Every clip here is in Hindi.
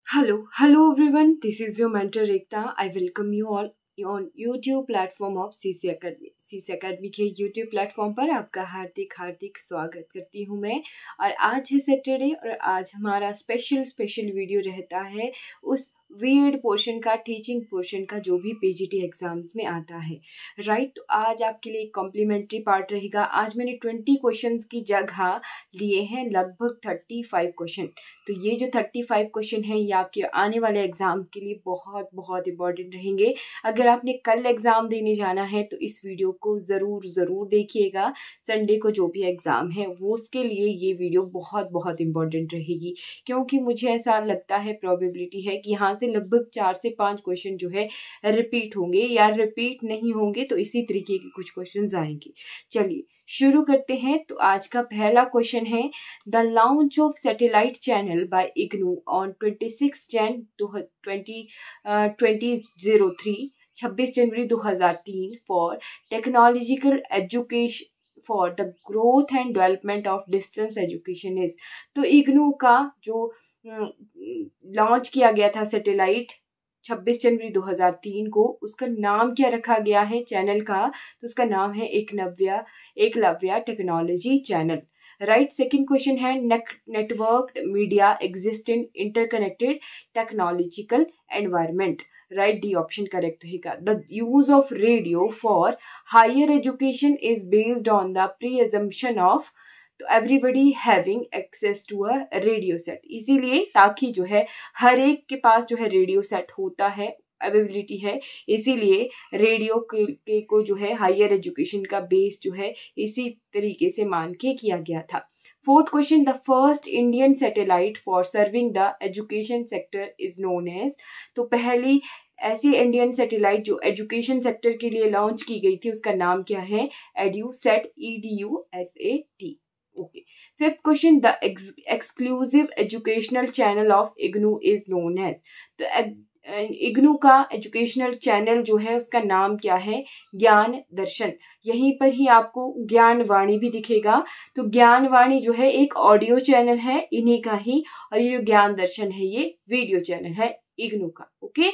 Hello everyone. This is your mentor Ekta. I welcome you all on YouTube platform of CC Academy. CC Academy के YouTube प्लेटफॉर्म पर आपका हार्दिक स्वागत करती हूँ मैं। और आज है सैटरडे और आज हमारा स्पेशल वीडियो रहता है उस वीएड पोर्शन का, टीचिंग पोर्शन का, जो भी पीजीटी एग्जाम्स में आता है, राइट। तो आज आपके लिए कॉम्प्लीमेंट्री पार्ट रहेगा। आज मैंने 20 क्वेश्चंस की जगह लिए हैं लगभग 35 क्वेश्चन। तो ये जो 35 क्वेश्चन हैं ये आपके आने वाले एग्ज़ाम के लिए बहुत इंपॉर्टेंट रहेंगे। अगर आपने कल एग्ज़ाम देने जाना है तो इस वीडियो को ज़रूर देखिएगा। संडे को जो भी एग्ज़ाम है वो उसके लिए ये वीडियो बहुत इंपॉर्टेंट रहेगी, क्योंकि मुझे ऐसा लगता है, प्रोबेबिलिटी है कि यहाँ से लगभग 4 से 5 क्वेश्चन जो है रिपीट होंगे, या रिपीट नहीं होंगे तो इसी तरीके के कुछ क्वेश्चन आएंगे। चलिए शुरू करते हैं। तो आज का पहला क्वेश्चन है, the launch of satellite channel by IGNOU on 26 January 2003 for technological education for the growth and development of distance education is. तो इग्नू का जो लॉन्च किया गया था सैटेलाइट 26 जनवरी 2003 को, उसका नाम क्या रखा गया है चैनल का? तो उसका नाम है Eklavya technology channel, right. Second question है, networked media exist in interconnected technological environment, right. D option correct रहेगा। The use of radio for higher education is based on the pre assumption of, तो everybody having access to a radio set, इसीलिए ताकि जो है हर एक के पास जो है रेडियो सेट होता है, अवेलेबिलिटी है, इसीलिए रेडियो को जो है हायर एजुकेशन का बेस जो है इसी तरीके से मान के किया गया था। Fourth question, the first Indian satellite for serving the education sector is known as. तो पहली ऐसी इंडियन सैटेलाइट जो एजुकेशन सेक्टर के लिए लॉन्च की गई थी उसका नाम क्या है? EDUSAT, EDUSAT। Okay. Fifth question, the exclusive educational channel of IGNOU is known as. तो इग्नू का एजुकेशनल चैनल जो है उसका नाम क्या है? ज्ञान दर्शन। यहीं पर ही आपको ज्ञान वाणी भी दिखेगा। तो ज्ञान वाणी जो है एक ऑडियो चैनल है इन्हीं का ही, और ये जो ज्ञान दर्शन है ये वीडियो चैनल है इग्नू का। Okay.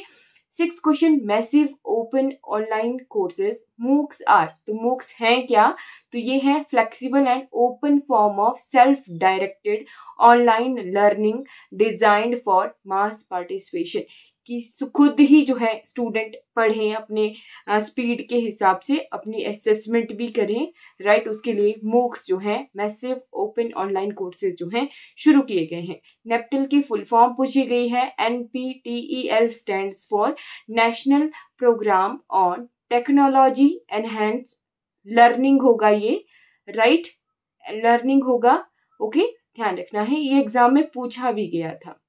Six question, massive open online courses MOOCs are. तो मूक्स हैं क्या? तो ये है flexible and open form of self directed online learning designed for mass participation, कि खुद ही जो है स्टूडेंट पढ़ें, अपने स्पीड के हिसाब से अपनी असेसमेंट भी करें, राइट। उसके लिए मूक्स जो है मैसिव ओपन ऑनलाइन कोर्सेज जो हैं शुरू किए गए हैं। नेप्टल की फुल फॉर्म पूछी गई है। NPTEL stands for national programme on technology enhance learning होगा ये, राइट, लर्निंग होगा। ओके, ध्यान रखना है, ये एग्जाम में पूछा भी गया था।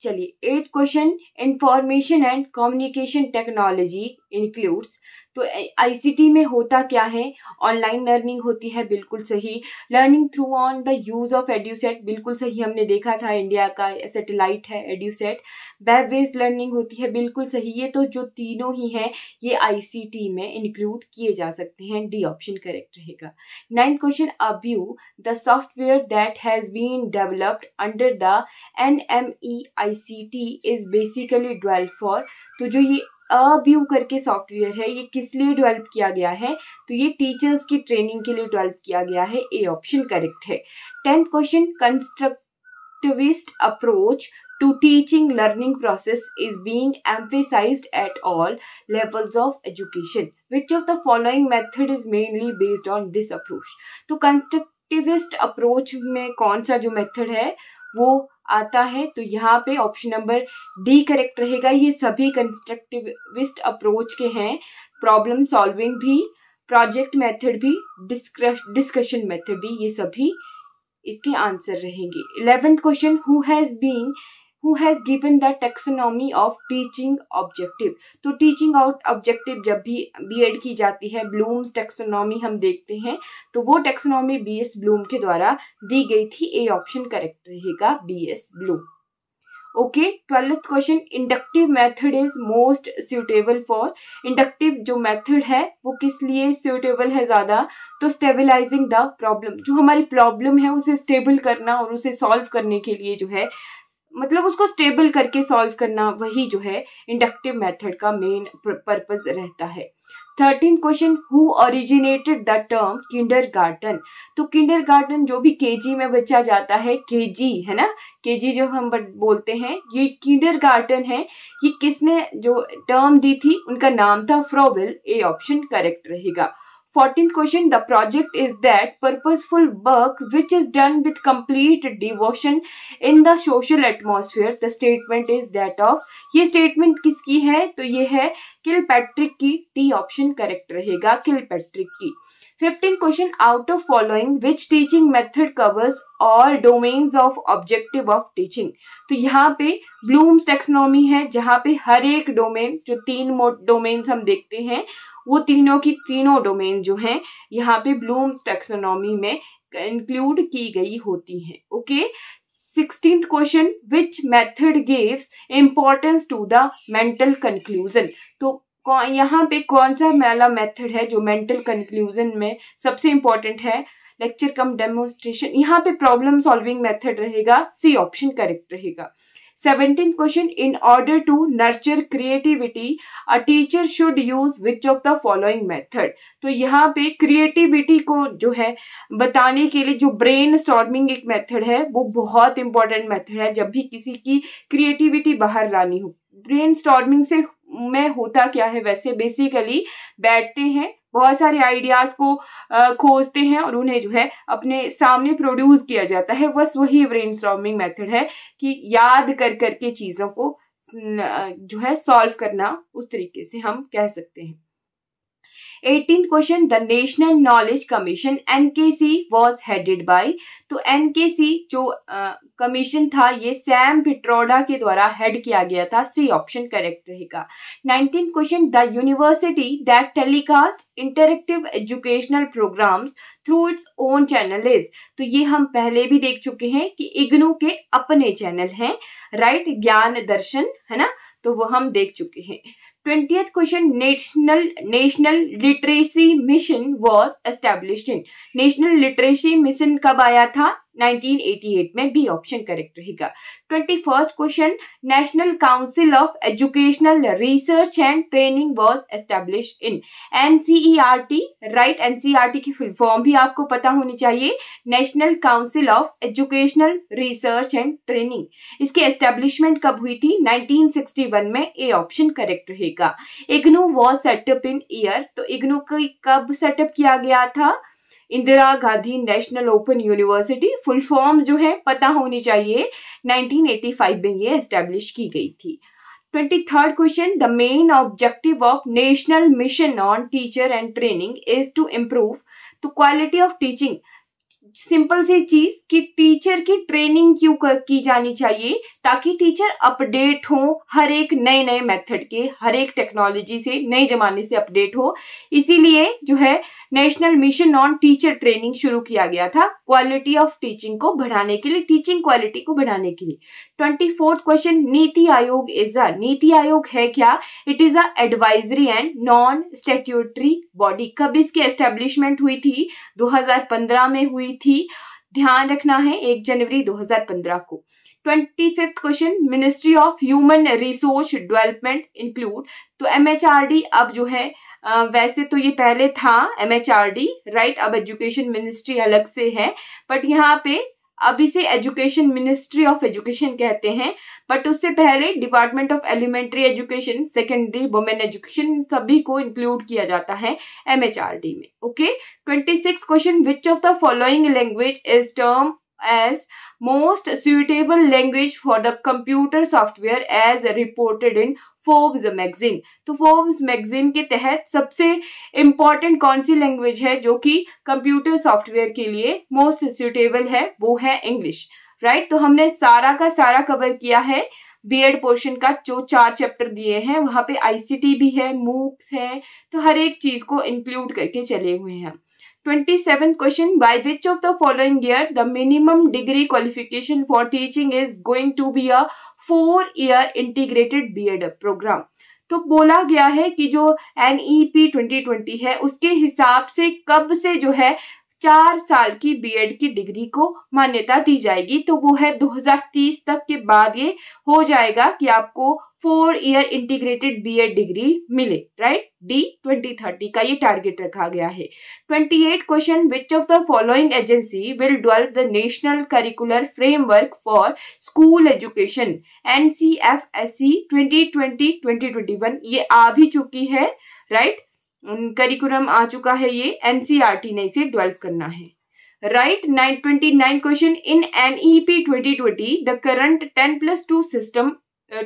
चलिए eight question, information and communication technology includes. तो आईसीटी में होता क्या है? ऑनलाइन लर्निंग होती है, बिल्कुल सही। Learning through on the use of EDUSAT, बिल्कुल सही, हमने देखा था इंडिया का सैटेलाइट है एड्यूसेट। वेब बेस्ड लर्निंग होती है, बिल्कुल सही। ये तो जो तीनों ही हैं ये आईसीटी में इंक्लूड किए जा सकते हैं। डी ऑप्शन करेक्ट रहेगा। Ninth question, AView the software that has been developed under the NMEICT is basically develop for. तो जो ये अब्यू करके सॉफ्टवेयर है ये किस लिए डेवलप किया गया है? तो ये टीचर्स की ट्रेनिंग के लिए डेवलप किया गया है। ए ऑप्शन करेक्ट है। 10th question, constructivist approach to teaching learning process is being emphasized at all levels of education. Which of the following method is mainly based on this approach? तो कंस्ट्रक्टिविस्ट अप्रोच में कौन सा जो मेथड है वो आता है? तो यहाँ पे ऑप्शन नंबर डी करेक्ट रहेगा। ये सभी कंस्ट्रक्टिविस्ट अप्रोच के हैं। प्रॉब्लम सॉल्विंग भी, प्रोजेक्ट मेथड भी, डिस्कशन मेथड भी, ये सभी इसके आंसर रहेंगे। 11th question, who has given the taxonomy of teaching objective। तो टीचिंग ऑब्जेक्टिव जब भी बीएड की जाती है, ब्लूम्स टैक्सोनॉमी हम देखते हैं, तो वो टैक्सोनॉमी BS ब्लूम के द्वारा दी गई थी। ए ऑप्शन करेक्ट रहेगा, BS Bloom. Okay. 12th question, inductive method is most suitable for. Inductive जो मेथड है वो किस लिए सुटेबल है ज्यादा? तो स्टेबलाइजिंग द प्रॉब्लम, जो हमारी प्रॉब्लम है उसे स्टेबल करना और उसे सॉल्व करने के लिए जो है मतलब उसको स्टेबल करके सॉल्व करना, वही जो है इंडक्टिव मेथड का मेन पर्पस रहता है। 13 question, who originated the term kindergarten. तो किंडरगार्टन जो भी केजी में बच्चा जाता है, केजी है ना, केजी जो हम बोलते हैं, ये किंडरगार्टन है। ये किसने जो टर्म दी थी, उनका नाम था फ्रोवेल। ए ऑप्शन करेक्ट रहेगा। 14th question, the project is that purposeful work which is done with complete devotion in the social atmosphere. The statement is that of, ये statement किसकी है, तो ये है किलपैट्रिक की। टी ऑप्शन करेक्ट रहेगा, किलपैट्रिक की। 15th question, out of following which teaching method covers all domains of objective of teaching। तो यहाँ पे ब्लूम्स टेक्सोनॉमी है, जहाँ पे हर एक डोमेन, जो 3 डोमेन्स हम देखते हैं, वो तीनों की तीनों डोमेन जो हैं यहाँ पे ब्लूम्स टेक्सोनॉमी में इंक्लूड की गई होती हैं। Okay. 16th question, which method gives importance to the mental conclusion. तो यहाँ पे कौन सा वाला मेथड है जो मेंटल कंक्लूजन में सबसे इंपॉर्टेंट है? लेक्चर कम डेमोन्स्ट्रेशन। यहाँ पे प्रॉब्लम सॉल्विंग मेथड रहेगा, सी ऑप्शन करेक्ट रहेगा। 17th question, in order to nurture creativity a teacher should use which of the following method. तो यहाँ पे क्रिएटिविटी को जो है बताने के लिए जो ब्रेन स्टॉर्मिंग एक मेथड है, वो बहुत इंपॉर्टेंट मेथड है जब भी किसी की क्रिएटिविटी बाहर लानी हो। ब्रेन स्टॉर्मिंग से में होता क्या है, वैसे बेसिकली बैठते हैं, बहुत सारे आइडियाज को खोजते हैं और उन्हें जो है अपने सामने प्रोड्यूस किया जाता है। बस वही ब्रेनस्टॉर्मिंग मेथड है कि याद कर करके चीजों को जो है सॉल्व करना, उस तरीके से हम कह सकते हैं। 18th question, the national knowledge commission NKC was headed by. तो एनकेसी जो कमीशन था, ये सैम पिट्रोडा के द्वारा हेड किया गया था। सी ऑप्शन करेक्ट रहेगा। 19th question, the university that telecast interactive educational programmes through its own channel is. तो ये हम पहले भी देख चुके हैं कि इग्नू के अपने चैनल हैं, राइट, ज्ञान दर्शन, है ना, तो वो हम देख चुके हैं। 20th question, national literacy mission was established in. National literacy mission कब आया था? 1988 में। बी ऑप्शन करेक्ट रहेगा। 21st question, national council of educational research and training was established in. NCERT, right, NCERT की फुल फॉर्म भी आपको पता होनी चाहिए, national council of educational research and training. इसकी एस्टेब्लिशमेंट कब हुई थी? 1961 में। ए ऑप्शन करेक्ट रहेगा। IGNOU was setup in year. तो इग्नू को कब सेटअप किया गया था? Indira Gandhi national open university, full form जो है पता होनी चाहिए, 1985 में ये एस्टेब्लिश की गई थी। 23rd question, the main objective of national mission on teacher and training is to improve. तो क्वालिटी ऑफ टीचिंग, सिंपल सी चीज कि टीचर की ट्रेनिंग क्यों की जानी चाहिए, ताकि टीचर अपडेट हो हर एक नए नए मेथड के, हर एक टेक्नोलॉजी से, नए जमाने से अपडेट हो। इसीलिए जो है national mission on teacher training शुरू किया गया था, क्वालिटी ऑफ टीचिंग को बढ़ाने के लिए, टीचिंग क्वालिटी को बढ़ाने के लिए। 24th question, NITI Aayog is a. NITI Aayog है क्या? It is a advisory and non statutory body. कब इसकी एस्टेब्लिशमेंट हुई थी? 2015 में हुई थी। ध्यान रखना है, 1 जनवरी 2015 को। 25th question, ministry of human resource development include. तो एमएचआरडी अब जो है वैसे तो ये पहले था एमएचआरडी, राइट, अब एजुकेशन मिनिस्ट्री अलग से है, बट यहाँ पे अब इसे एजुकेशन मिनिस्ट्री ऑफ एजुकेशन कहते हैं, बट उससे पहले department of elementary education, secondary, women education, सभी को इंक्लूड किया जाता है एमएचआरडी में। Okay. 26th question, which of the following language is term as most suitable language for the computer software as reported in Forbes magazine। तो Forbes magazine के तहत सबसे इम्पॉर्टेंट कौन सी लैंग्वेज है जो कि कंप्यूटर सॉफ्टवेयर के लिए मोस्ट सुटेबल है? वो है इंग्लिश, राइट। तो हमने सारा का सारा कवर किया है बीएड पोर्शन का, जो 4 चैप्टर दिए हैं, वहां पे आईसीटी भी है, मूक्स है, तो हर एक चीज को इंक्लूड करके चले हुए हैं। 27th question, by which of the following year the minimum degree qualification for teaching is going to be a 4-year integrated B.Ed program। तो बोला गया है कि जो NEP 2020 है, उसके हिसाब से कब से जो है 4 साल की बीएड की डिग्री को मान्यता दी जाएगी। तो वो है 2030 तक के बाद ये हो जाएगा कि आपको 4 ईयर इंटीग्रेटेड बीएड डिग्री मिले, राइट। डी 2030 का ये टारगेट रखा गया है। 28 question, which of the following agency will develop the national curricular framework for school education, NCFSE 2020-2021। ये आ भी चुकी है, राइट। करिकुलम आ चुका है, ये NCERT ने इसे डेवलप करना है, right. 29 question, in NEP 2020 the current 10+2 system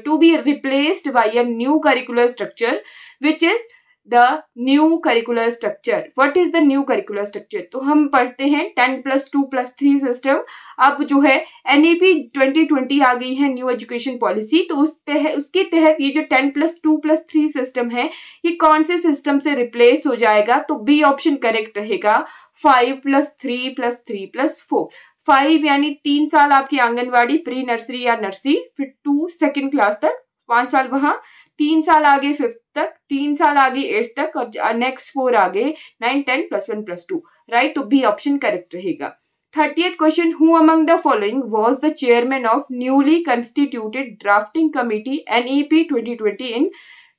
to be replaced by a new curricular structure, which is the new curricular structure. What is the new curricular structure? तो हम पढ़ते हैं 10+2+3 सिस्टम। अब जो है NEP 2020 आ गई है, न्यू एजुकेशन पॉलिसी, तो उसके तहत ये जो 10+2+3 सिस्टम है, ये कौन से सिस्टम से रिप्लेस हो जाएगा? तो बी ऑप्शन करेक्ट रहेगा, 5+3+3+4। 5 यानी 3 साल आपकी आंगनवाड़ी, प्री नर्सरी या नर्सरी, फिर 2 सेकेंड क्लास तक, 5 साल वहां, 3 साल आगे 5th तक, 3 साल आगे 8th तक, और नेक्स्ट 4 आगे 9, 10 +1+2, राइट। तो बी ऑप्शन करेक्ट रहेगा। 30th question, who among the following was the chairman of newly constituted drafting committee NEP 2020 इन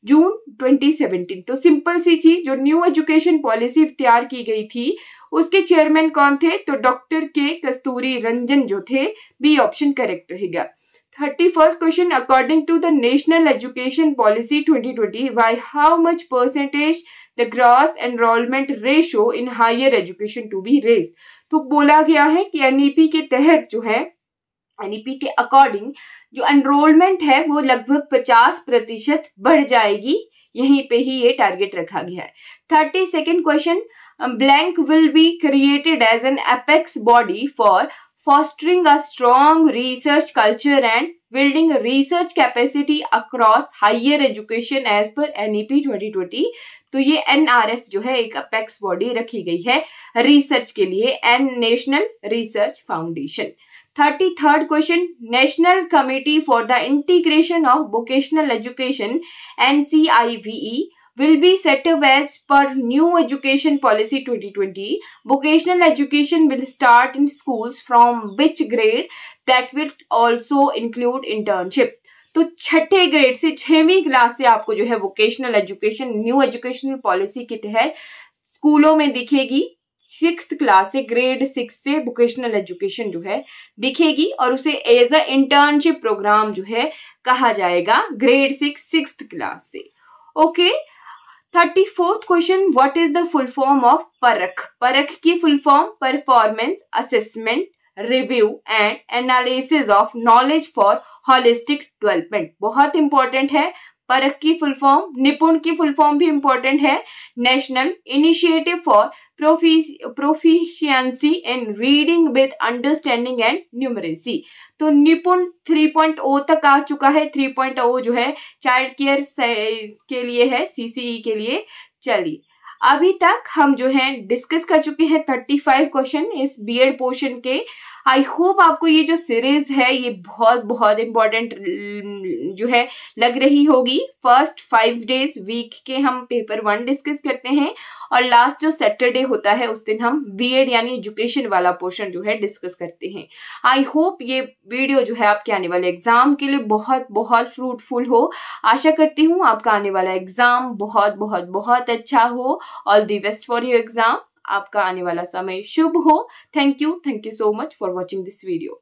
जून 2017? तो सिंपल सी चीज, जो न्यू एजुकेशन पॉलिसी तैयार की गई थी उसके चेयरमैन कौन थे? तो डॉक्टर के कस्तूरी रंजन जो थे। बी ऑप्शन करेक्ट रहेगा। 31st question, according to the national education policy 2020 by how much percentage the gross enrolment ratio in higher education to be raise? तो बोला गया है कि NEP के तहत जो है, NEP के अकॉर्डिंग जो एनरोलमेंट है वो लगभग 50% बढ़ जाएगी। यहीं पे ही ये टारगेट रखा गया है। 32nd question, blank will be created as an apex body for fostering a strong research culture and building research capacity across higher education as per NEP 2020। तो ये NRF जो है एक अपेक्स बॉडी रखी गई है रिसर्च के लिए, national research foundation. 33rd question, national committee for the integration of vocational education NCIVE will be set up as per new education policy 2020. Vocational education will start in schools from which grade? That will also include internship. तो छठे ग्रेड से 6वीं क्लास से आपको जो है vocational education new educational policy के तहत स्कूलों में दिखेगी। 6th क्लास से, ग्रेड 6 से वोकेशनल एजुकेशन जो है दिखेगी और उसे एज अ इंटर्नशिप प्रोग्राम जो है कहा जाएगा ग्रेड 6th क्लास से। Okay. 34th question, what is the full form of परख? परख की full form performance assessment review and analysis of knowledge for holistic development. बहुत इंपॉर्टेंट है। परख की फुल फॉर्म, निपुण की फुल फॉर्म भी इंपॉर्टेंट है, national initiative for proficiency in reading with understanding and numeracy. तो निपुण 3.0 तक आ चुका है। 3.0 जो है चाइल्ड केयर के लिए है, CCE के लिए। चलिए, अभी तक हम जो है डिस्कस कर चुके हैं 35 क्वेश्चन इस बीएड पोर्शन के। आई होप आपको ये जो सीरीज है ये बहुत बहुत इंपॉर्टेंट जो है लग रही होगी। फर्स्ट 5 डेज वीक के हम पेपर 1 डिस्कस करते हैं और लास्ट जो सैटरडे होता है उस दिन हम बीएड यानी एजुकेशन वाला पोर्शन जो है डिस्कस करते हैं। आई होप ये वीडियो जो है आपके आने वाले एग्जाम के लिए बहुत बहुत फ्रूटफुल हो। आशा करती हूँ आपका आने वाला एग्जाम बहुत बहुत बहुत अच्छा हो। All the best for your exam. आपका आने वाला समय शुभ हो। Thank you so much for watching this video.